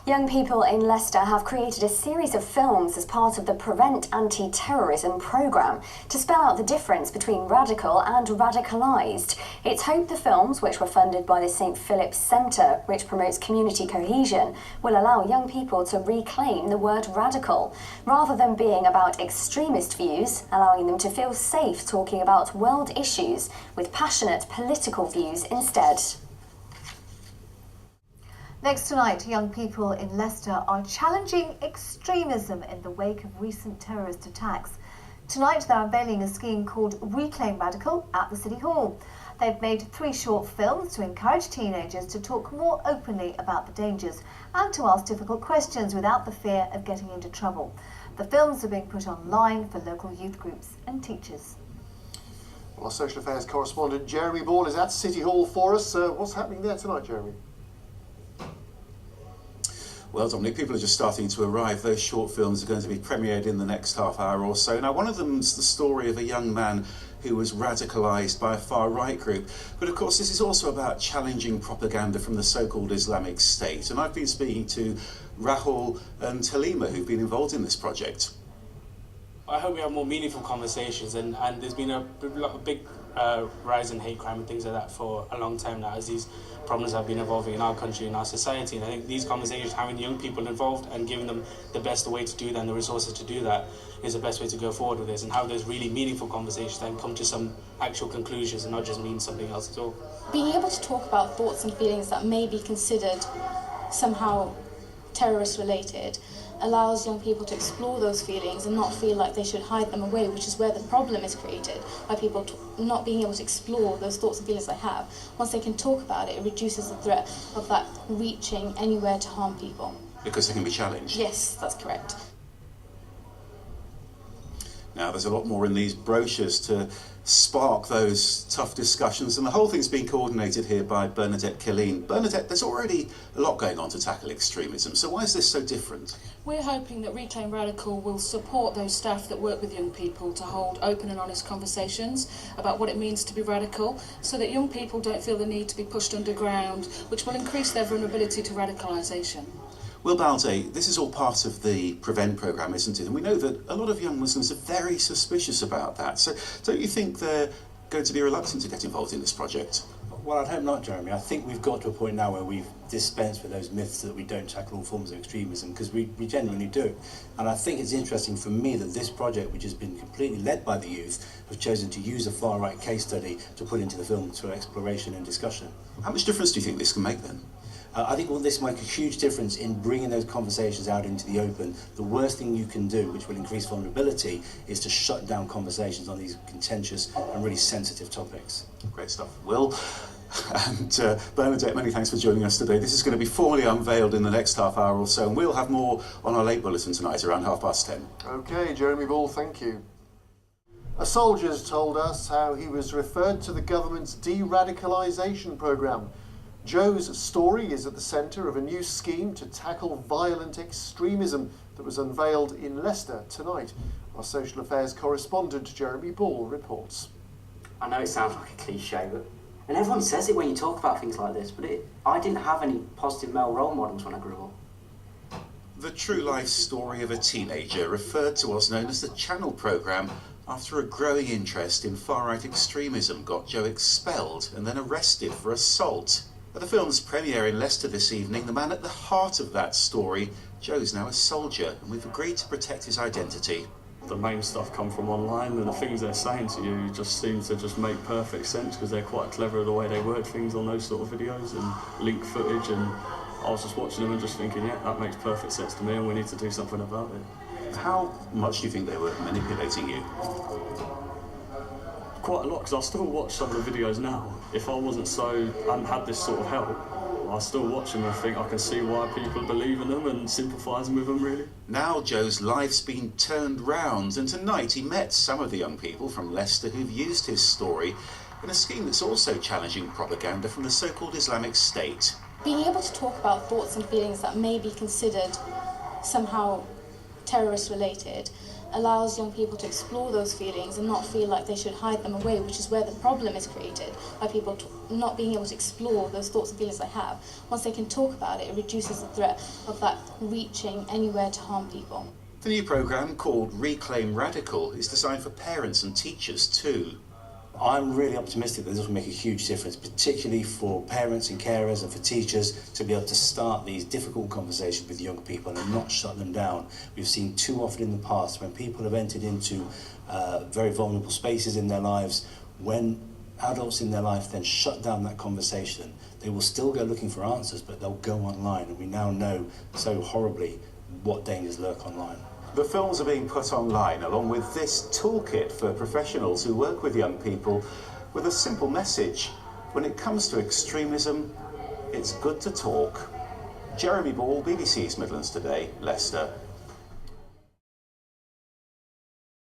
Young people in Leicester have created a series of films as part of the Prevent Anti-Terrorism programme to spell out the difference between radical and radicalised. It's hoped the films, which were funded by the St Philip's Centre, which promotes community cohesion, will allow young people to reclaim the word radical, rather than being about extremist views, allowing them to feel safe talking about world issues with passionate political views instead. Next tonight, young people in Leicester are challenging extremism in the wake of recent terrorist attacks. Tonight they're unveiling a scheme called Reclaim Radical at the City Hall. They've made 3 short films to encourage teenagers to talk more openly about the dangers and to ask difficult questions without the fear of getting into trouble. The films are being put online for local youth groups and teachers. Well, our social affairs correspondent Jeremy Ball is at City Hall for us. What's happening there tonight, Jeremy? Well, Dominic, people are just starting to arrive. Those short films are going to be premiered in the next half hour or so. Now, one of them's the story of a young man who was radicalised by a far-right group. But of course, this is also about challenging propaganda from the so-called Islamic State. And I've been speaking to Rahul and Talima, who've been involved in this project. I hope we have more meaningful conversations, and there's been a big rise in hate crime and things like that for a long time now, as these problems have been evolving in our country and our society. And I think these conversations, having young people involved and giving them the best way to do that and the resources to do that, is the best way to go forward with this, and have those really meaningful conversations and come to some actual conclusions and not just mean something else at all. Being able to talk about thoughts and feelings that may be considered somehow terrorist related allows young people to explore those feelings and not feel like they should hide them away, which is where the problem is created, by people not being able to explore those thoughts and feelings they have. Once they can talk about it, it reduces the threat of that reaching anywhere to harm people. Because they can be challenged? Yes, that's correct. Now, there's a lot more in these brochures to spark those tough discussions, and the whole thing's been coordinated here by Bernadette Killeen. Bernadette, there's already a lot going on to tackle extremism, so why is this so different? We're hoping that Reclaim Radical will support those staff that work with young people to hold open and honest conversations about what it means to be radical, so that young people don't feel the need to be pushed underground, which will increase their vulnerability to radicalisation. Will Balde, this is all part of the Prevent programme, isn't it? And we know that a lot of young Muslims are very suspicious about that. So don't you think they're going to be reluctant to get involved in this project? Well, I'd hope not, Jeremy. I think we've got to a point now where we've dispensed with those myths that we don't tackle all forms of extremism, because we genuinely do. And I think it's interesting for me that this project, which has been completely led by the youth, have chosen to use a far-right case study to put into the film for exploration and discussion. How much difference do you think this can make then? I think all this will make a huge difference in bringing those conversations out into the open. The worst thing you can do, which will increase vulnerability, is to shut down conversations on these contentious and really sensitive topics. Great stuff. Will and Bernadette, many thanks for joining us today. This is going to be formally unveiled in the next half hour or so, and we'll have more on our late bulletin tonight around 10:30. OK, Jeremy Ball, thank you. A soldier's told us how he was referred to the government's de-radicalisation programme. Joe's story is at the centre of a new scheme to tackle violent extremism that was unveiled in Leicester tonight. Our social affairs correspondent Jeremy Ball reports. I know it sounds like a cliche, and everyone says it when you talk about things like this, but I didn't have any positive male role models when I grew up. The true life story of a teenager referred to as known as the Channel programme after a growing interest in far-right extremism got Joe expelled and then arrested for assault. At the film's premiere in Leicester this evening, the man at the heart of that story, Joe's now a soldier, and we've agreed to protect his identity. The main stuff come from online, and the things they're saying to you just seem to just make perfect sense, because they're quite clever the way they word things on those sort of videos and link footage, and I was just watching them and just thinking, yeah, that makes perfect sense to me and we need to do something about it. How much do you think they were manipulating you? Quite a lot, because I still watch some of the videos now. If I hadn't had this sort of help, I still watch them and think I can see why people believe in them and sympathising with them, really. Now Joe's life's been turned round, and tonight he met some of the young people from Leicester who've used his story in a scheme that's also challenging propaganda from the so-called Islamic State. Being able to talk about thoughts and feelings that may be considered somehow terrorist related allows young people to explore those feelings and not feel like they should hide them away, which is where the problem is created, by people not being able to explore those thoughts and feelings they have. Once they can talk about it, it reduces the threat of that reaching anywhere to harm people. The new programme, called Reclaim Radical, is designed for parents and teachers too. I'm really optimistic that this will make a huge difference, particularly for parents and carers and for teachers, to be able to start these difficult conversations with young people and not shut them down. We've seen too often in the past when people have entered into very vulnerable spaces in their lives, when adults in their life then shut down that conversation, they will still go looking for answers, but they'll go online, and we now know so horribly what dangers lurk online. The films are being put online along with this toolkit for professionals who work with young people with a simple message. When it comes to extremism, it's good to talk. Jeremy Ball, BBC's Midlands Today, Leicester.